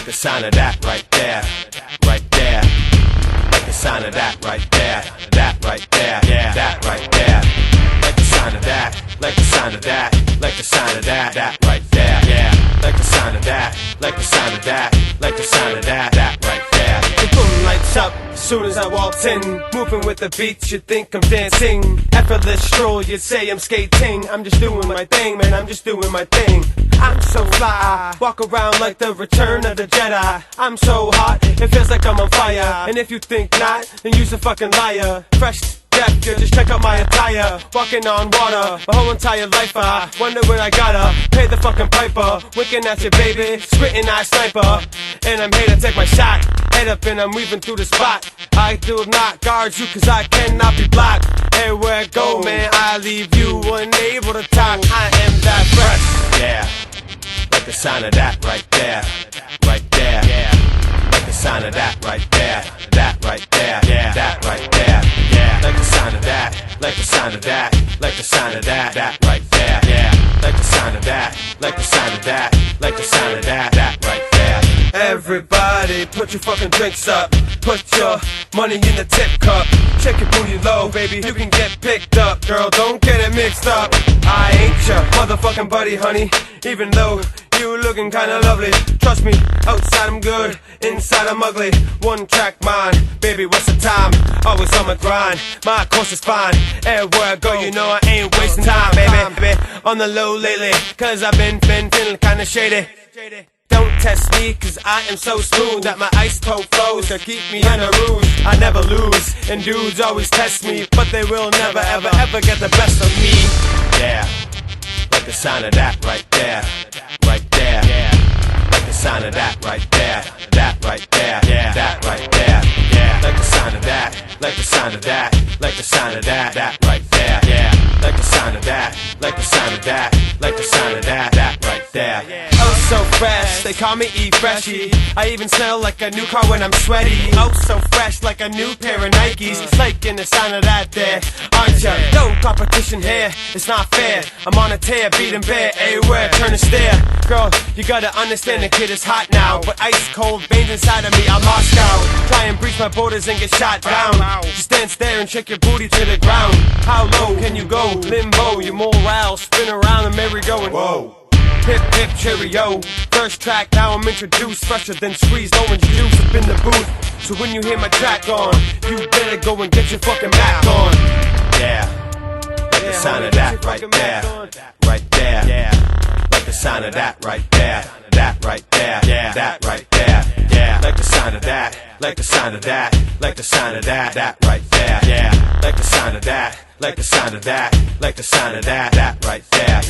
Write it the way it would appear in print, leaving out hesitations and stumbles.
like the sound of that right there, right there. Like the sound of that right there, that right there, yeah, that right there. Like the sound of that, like the sound of that, like the sound of that, that right there, yeah. Like the sound of that, like the sound of that, like the sound of that, that right there. The boom lights up as soon as I walked in, moving with the beats, you'd think I'm dancing. Effortless stroll, you'd say I'm skating. I'm just doing my thing, man, I'm just doing my thing. I'm so fly, walk around like the return of the Jedi. I'm so hot, it feels like I'm on fire. And if you think not, then you's a fucking liar. Fresh death, girl, just check out my attire. Walking on water, my whole entire life I wonder when I gotta pay the fucking piper. Winking at you, baby, squinting eye sniper. And I'm here to take my shot, head up and I'm weaving through the spot. I do not guard you cause I cannot be blocked. Everywhere I go, man, I leave you unable to talk. I am that fresh, yeah. Like the sound of that right there, right there, yeah. Like the sound of that right there, that right there, yeah, that right there, yeah. Like the sound of that, like the sound of that, like the sound of that, that right there, yeah. Like the sound of that, like the sound of that, like the sound of that, that right there. Everybody put your fucking drinks up, put your money in the tip cup. Check your booty low, baby, you can get picked up. Girl, don't get it mixed up. I ain't your motherfucking buddy, honey, even though you looking kinda lovely. Trust me, outside I'm good, inside I'm ugly. One track mind, baby, what's the time? Always on my grind, my course is fine. Everywhere I go, you know I ain't wasting time, baby. On the low lately, cause I've been feeling kinda shady. Don't test me, cause I am so smooth that my ice cold flows to keep me in a rouge. I never lose, and dudes always test me, but they will never, ever, ever get the best of me. Yeah, like the sound of that right there, right there, yeah. Like the sound of that right there, that right there, yeah, that right there, yeah. Like the sound of that, like the sound of that, like the sound of that, that right there, yeah. Like the sound of that, like the sound of that, like the sound of that, that right there. Oh, so fresh, they call me E-Freshy. I even smell like a new car when I'm sweaty. Oh, so fresh, like a new pair of Nikes. It's like in the sound of that there, aren't ya? No competition here, it's not fair. I'm on a tear, beating bare everywhere, turn and stare. Girl, you gotta understand the kid is hot now, but ice cold veins inside of me are Moscow. Try and breach my borders and get shot down. Just dance there and shake your booty to the ground. How low can you go? Limbo, your morale spin around the merry-go and whoa. Hip hip cheerio, first track, now I'm introduced. Fresher than squeezed orange juice up in the booth. So when you hear my track on, you better go and get your fucking back on. Yeah, like the sound of that right there, right there, yeah. Like the sound of that right there, that right there, yeah, that right there, yeah. Like the sound of that, like the sound of that, like the sound of that, that right there, yeah. Like the sound of that, like the sound of that, like the sound of that, that right there.